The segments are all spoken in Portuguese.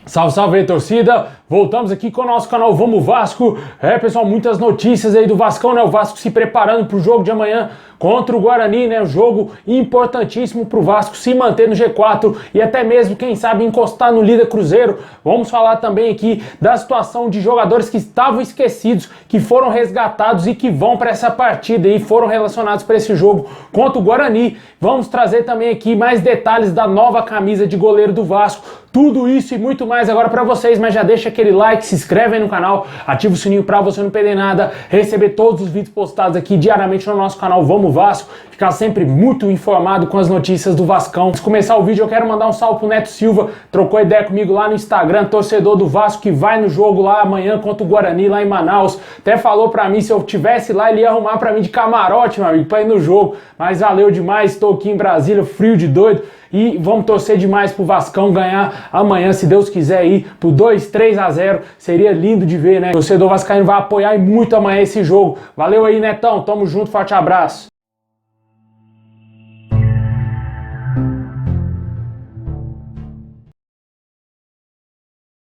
Salve, salve aí, torcida! Voltamos aqui com o nosso canal Vamos Vasco. Pessoal, muitas notícias aí do Vascão, né? O Vasco se preparando para o jogo de amanhã contra o Guarani, né? Um jogo importantíssimo para o Vasco se manter no G4 e até mesmo, quem sabe, encostar no líder Cruzeiro. Vamos falar também aqui da situação de jogadores que estavam esquecidos, que foram resgatados e que vão para essa partida e foram relacionados para esse jogo contra o Guarani. Vamos trazer também aqui mais detalhes da nova camisa de goleiro do Vasco. Tudo isso e muito mais agora para vocês, mas já deixa aquele like, se inscreve aí no canal, ativa o sininho para você não perder nada, receber todos os vídeos postados aqui diariamente no nosso canal Vamos Vasco, ficar sempre muito informado com as notícias do Vascão. Antes de começar o vídeo, eu quero mandar um salve pro Neto Silva, trocou ideia comigo lá no Instagram, torcedor do Vasco que vai no jogo lá amanhã contra o Guarani lá em Manaus. Até falou pra mim, se eu tivesse lá, ele ia arrumar pra mim de camarote, meu amigo, pra ir no jogo. Mas valeu demais, estou aqui em Brasília, frio de doido. E vamos torcer demais pro Vascão ganhar amanhã, se Deus quiser, ir pro 2-3-0. Seria lindo de ver, né? O torcedor vascaíno vai apoiar e muito amanhã esse jogo. Valeu aí, Netão. Tamo junto, forte abraço.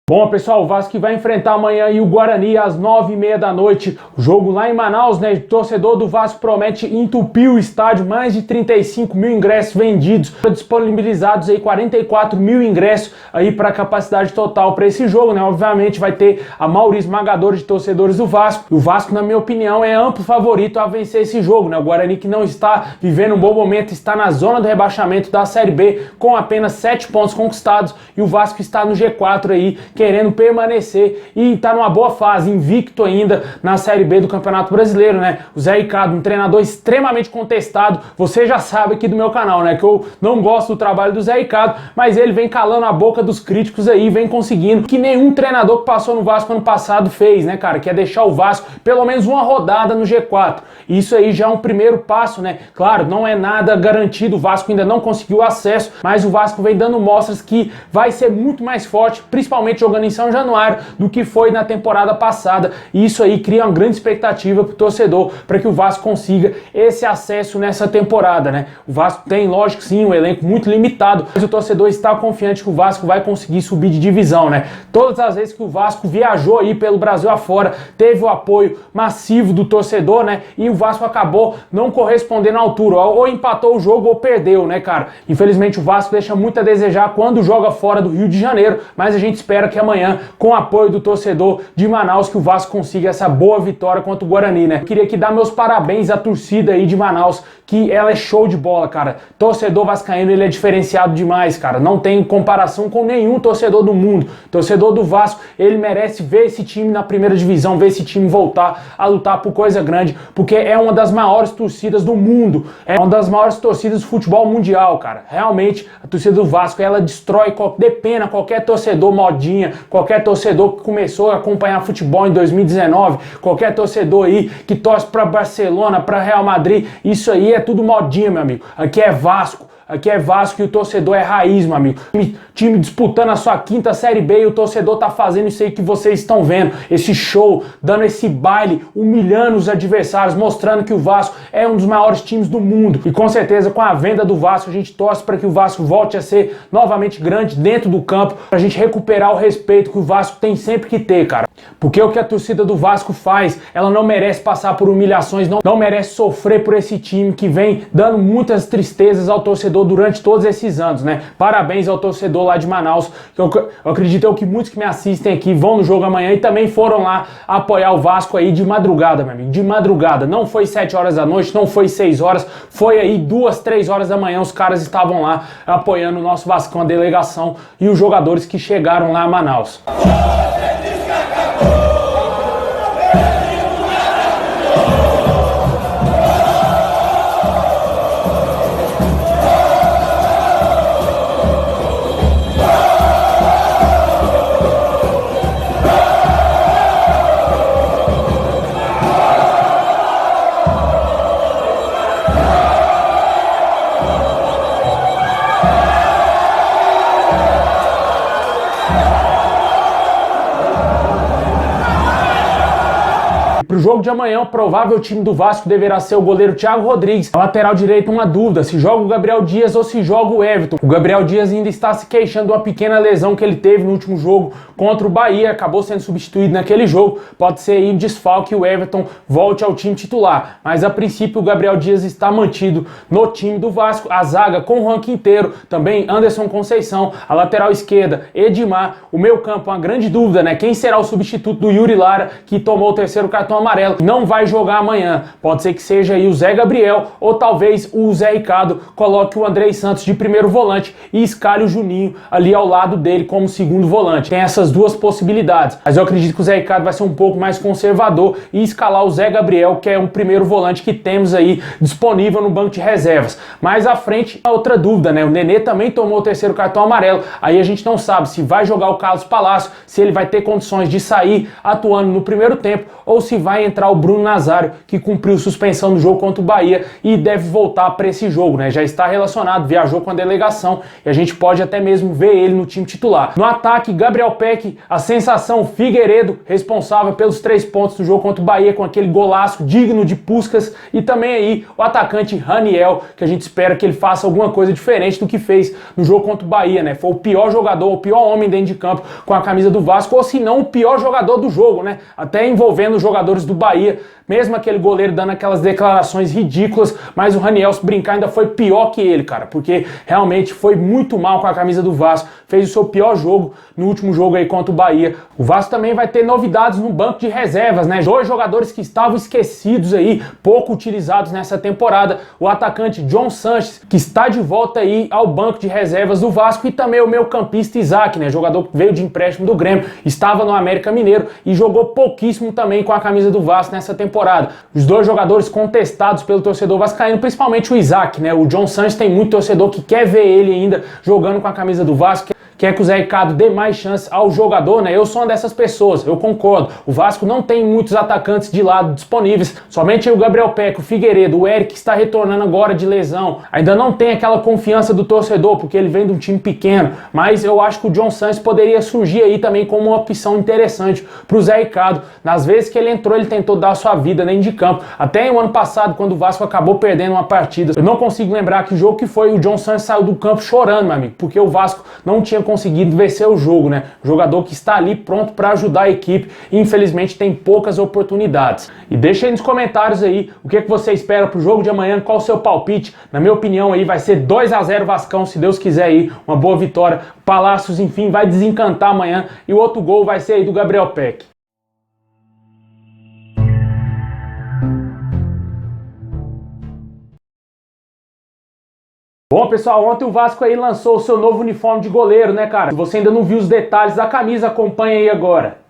Bom, pessoal, o Vasco vai enfrentar amanhã aí o Guarani às 9h30 da noite. O jogo lá em Manaus, né? O torcedor do Vasco promete entupir o estádio. Mais de 35 mil ingressos vendidos. Disponibilizados aí 44 mil ingressos aí para capacidade total para esse jogo, né? Obviamente vai ter a maioria esmagadora de torcedores do Vasco. E o Vasco, na minha opinião, é amplo favorito a vencer esse jogo, né? O Guarani, que não está vivendo um bom momento, está na zona do rebaixamento da Série B com apenas 7 pontos conquistados. E o Vasco está no G4 aí, querendo permanecer e tá numa boa fase, invicto ainda na Série B do Campeonato Brasileiro, né? O Zé Ricardo, um treinador extremamente contestado, você já sabe aqui do meu canal, né? Que eu não gosto do trabalho do Zé Ricardo, mas ele vem calando a boca dos críticos aí, vem conseguindo que nenhum treinador que passou no Vasco ano passado fez, né, cara? Que é deixar o Vasco pelo menos uma rodada no G4. Isso aí já é um primeiro passo, né? Claro, não é nada garantido, o Vasco ainda não conseguiu acesso, mas o Vasco vem dando mostras que vai ser muito mais forte, principalmente jogando em São Januário, do que foi na temporada passada. E isso aí cria uma grande expectativa pro torcedor, para que o Vasco consiga esse acesso nessa temporada, né? O Vasco tem, lógico, sim, um elenco muito limitado, mas o torcedor está confiante que o Vasco vai conseguir subir de divisão, né? Todas as vezes que o Vasco viajou aí pelo Brasil afora, teve o apoio massivo do torcedor, né? E o Vasco acabou não correspondendo à altura, ou empatou o jogo ou perdeu, né, cara? Infelizmente o Vasco deixa muito a desejar quando joga fora do Rio de Janeiro, mas a gente espera que amanhã, com o apoio do torcedor de Manaus, que o Vasco consiga essa boa vitória contra o Guarani, né? Queria aqui dar meus parabéns à torcida aí de Manaus, que ela é show de bola, cara. Torcedor vascaíno, ele é diferenciado demais, cara. Não tem comparação com nenhum torcedor do mundo. Torcedor do Vasco, ele merece ver esse time na primeira divisão, ver esse time voltar a lutar por coisa grande, porque é uma das maiores torcidas do mundo. É uma das maiores torcidas do futebol mundial, cara. Realmente, a torcida do Vasco, ela destrói, depena qualquer torcedor modinha, qualquer torcedor que começou a acompanhar futebol em 2019, qualquer torcedor aí que torce para Barcelona, para Real Madrid, isso aí é tudo modinha, meu amigo. Aqui é Vasco. Aqui é Vasco e o torcedor é raiz, meu amigo. Time disputando a sua quinta Série B e o torcedor tá fazendo isso aí que vocês estão vendo. Esse show, dando esse baile, humilhando os adversários, mostrando que o Vasco é um dos maiores times do mundo. E com certeza, com a venda do Vasco, a gente torce para que o Vasco volte a ser novamente grande dentro do campo, pra gente recuperar o respeito que o Vasco tem sempre que ter, cara. Porque o que a torcida do Vasco faz, ela não merece passar por humilhações, não merece sofrer por esse time que vem dando muitas tristezas ao torcedor durante todos esses anos, né? Parabéns ao torcedor lá de Manaus, que eu acredito que muitos que me assistem aqui vão no jogo amanhã e também foram lá apoiar o Vasco aí de madrugada, meu amigo, de madrugada. Não foi 7 horas da noite, não foi 6 horas, foi aí 2, 3 horas da manhã, os caras estavam lá apoiando o nosso Vascão, a delegação e os jogadores que chegaram lá a Manaus. jogo de amanhã, o provável time do Vasco deverá ser o goleiro Thiago Rodrigues. A lateral direito, uma dúvida, se joga o Gabriel Dias ou se joga o Everton. O Gabriel Dias ainda está se queixando de uma pequena lesão que ele teve no último jogo contra o Bahia, acabou sendo substituído naquele jogo. Pode ser aí um desfalque e o Everton volte ao time titular. Mas a princípio o Gabriel Dias está mantido no time do Vasco. A zaga com o Juan Quinteiro, também Anderson Conceição, a lateral esquerda, Edmar. O meio campo, uma grande dúvida, né? Quem será o substituto do Yuri Lara, que tomou o terceiro cartão amarelo? Não vai jogar amanhã. Pode ser que seja aí o Zé Gabriel ou talvez o Zé Ricardo coloque o Andrei Santos de primeiro volante e escalhe o Juninho ali ao lado dele como segundo volante. Tem essas duas possibilidades. Mas eu acredito que o Zé Ricardo vai ser um pouco mais conservador e escalar o Zé Gabriel, que é um primeiro volante que temos aí disponível no banco de reservas. Mais à frente, a outra dúvida, né? O Nenê também tomou o terceiro cartão amarelo. Aí a gente não sabe se vai jogar o Carlos Palácio, se ele vai ter condições de sair atuando no primeiro tempo ou se vai entrar o Bruno Nazário, que cumpriu suspensão no jogo contra o Bahia e deve voltar para esse jogo, né? Já está relacionado, viajou com a delegação e a gente pode até mesmo ver ele no time titular. No ataque, Gabriel Peck, a sensação Figueiredo, responsável pelos 3 pontos do jogo contra o Bahia com aquele golaço digno de Puskás, e também aí o atacante Raniel, que a gente espera que ele faça alguma coisa diferente do que fez no jogo contra o Bahia, né? Foi o pior jogador, o pior homem dentro de campo com a camisa do Vasco, ou se não o pior jogador do jogo, né? Até envolvendo os jogadores do Bahia, mesmo aquele goleiro dando aquelas declarações ridículas, mas o Raniel, se brincar, ainda foi pior que ele, cara, porque realmente foi muito mal com a camisa do Vasco, fez o seu pior jogo no último jogo aí contra o Bahia. O Vasco também vai ter novidades no banco de reservas, né? 2 jogadores que estavam esquecidos aí, pouco utilizados nessa temporada, o atacante John Sanches, que está de volta aí ao banco de reservas do Vasco, e também o meio-campista Isaac, né? Jogador que veio de empréstimo do Grêmio, estava no América Mineiro e jogou pouquíssimo também com a camisa do Vasco nessa temporada. Os 2 jogadores contestados pelo torcedor vascaíno, principalmente o Isaac, né? O John Sanches tem muito torcedor que quer ver ele ainda jogando com a camisa do Vasco, quer que o Zé Ricardo dê mais chance ao jogador, né? Eu sou uma dessas pessoas, eu concordo. O Vasco não tem muitos atacantes de lado disponíveis, somente o Gabriel Peck, o Figueiredo, o Eric, que está retornando agora de lesão. Ainda não tem aquela confiança do torcedor, porque ele vem de um time pequeno, mas eu acho que o John Sanches poderia surgir aí também como uma opção interessante para o Zé Ricardo. Nas vezes que ele entrou, ele tentou dar a sua vida dentro de campo. Até o ano passado, quando o Vasco acabou perdendo uma partida, eu não consigo lembrar que jogo que foi, o John Sanches saiu do campo chorando, meu amigo, porque o Vasco não tinha conseguido vencer o jogo, né? Jogador que está ali pronto para ajudar a equipe e infelizmente tem poucas oportunidades. E deixa aí nos comentários aí o que você espera pro jogo de amanhã, qual o seu palpite. Na minha opinião aí vai ser 2-0 Vascão, se Deus quiser aí, uma boa vitória. Palácios, enfim, vai desencantar amanhã e o outro gol vai ser aí do Gabriel Peck. Bom, pessoal, ontem o Vasco aí lançou o seu novo uniforme de goleiro, né, cara? Se você ainda não viu os detalhes da camisa, acompanha aí agora.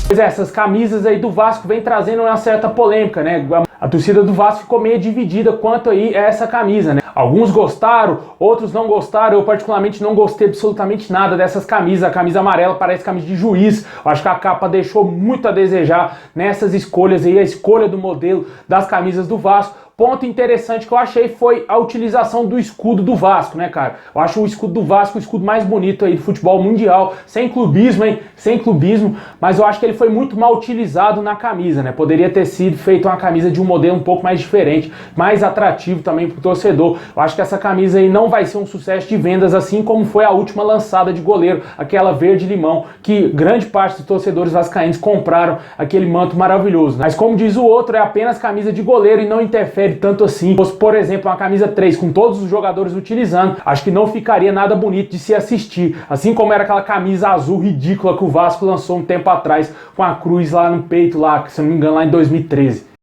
Pois é, essas camisas aí do Vasco vem trazendo uma certa polêmica, né? A torcida do Vasco ficou meio dividida quanto aí a essa camisa, né? Alguns gostaram, outros não gostaram. Eu particularmente não gostei absolutamente nada dessas camisas. A camisa amarela parece camisa de juiz. Eu acho que a capa deixou muito a desejar nessas escolhas aí, a escolha do modelo das camisas do Vasco. Ponto interessante que eu achei foi a utilização do escudo do Vasco, né, cara? Eu acho o escudo do Vasco o escudo mais bonito aí do futebol mundial, sem clubismo, hein? Sem clubismo, mas eu acho que ele foi muito mal utilizado na camisa, né? Poderia ter sido feito uma camisa de um modelo um pouco mais diferente, mais atrativo também pro torcedor. Eu acho que essa camisa aí não vai ser um sucesso de vendas, assim como foi a última lançada de goleiro, aquela verde-limão, que grande parte dos torcedores vascaínos compraram aquele manto maravilhoso. Mas como diz o outro, é apenas camisa de goleiro e não interfere tanto assim. Se fosse, por exemplo, uma camisa 3 com todos os jogadores utilizando, acho que não ficaria nada bonito de se assistir. Assim como era aquela camisa azul ridícula que o Vasco lançou um tempo atrás com a cruz lá no peito, lá, se não me engano, lá em 2013.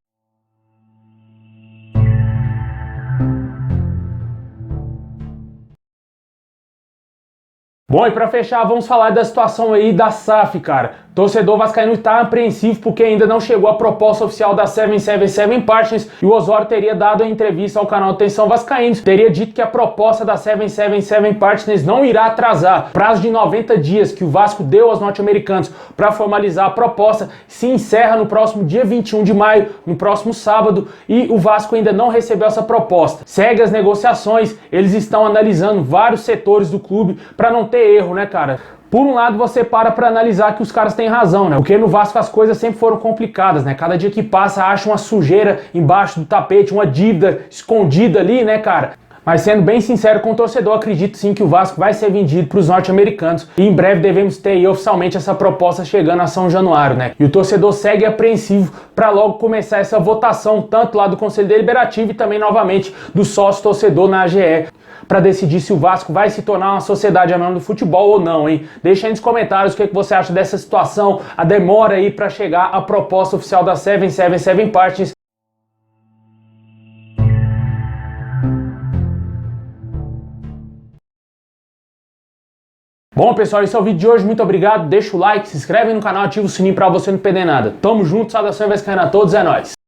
Bom, e pra fechar, vamos falar da situação aí da SAF, cara. Torcedor vascaíno está apreensivo porque ainda não chegou a proposta oficial da 777 Partners e o Osório teria dado a entrevista ao canal Atenção Vascaínos, teria dito que a proposta da 777 Partners não irá atrasar. Prazo de 90 dias que o Vasco deu aos norte-americanos para formalizar a proposta se encerra no próximo dia 21 de maio, no próximo sábado, e o Vasco ainda não recebeu essa proposta. Segue as negociações, eles estão analisando vários setores do clube para não ter erro, né, cara? Por um lado, você para analisar que os caras têm razão, né? Porque no Vasco as coisas sempre foram complicadas, né? Cada dia que passa, acha uma sujeira embaixo do tapete, uma dívida escondida ali, né, cara? Mas sendo bem sincero com o torcedor, acredito sim que o Vasco vai ser vendido para os norte-americanos e em breve devemos ter aí oficialmente essa proposta chegando a São Januário, né? E o torcedor segue apreensivo para logo começar essa votação, tanto lá do Conselho Deliberativo e também novamente do sócio-torcedor na AGE, para decidir se o Vasco vai se tornar uma sociedade anônima do futebol ou não, hein? Deixa aí nos comentários o que você acha dessa situação, a demora aí para chegar a proposta oficial da 777 Partners. Bom, pessoal, esse é o vídeo de hoje. Muito obrigado. Deixa o like, se inscreve no canal, ativa o sininho para você não perder nada. Tamo junto, saudação vascaína a todos, é nóis!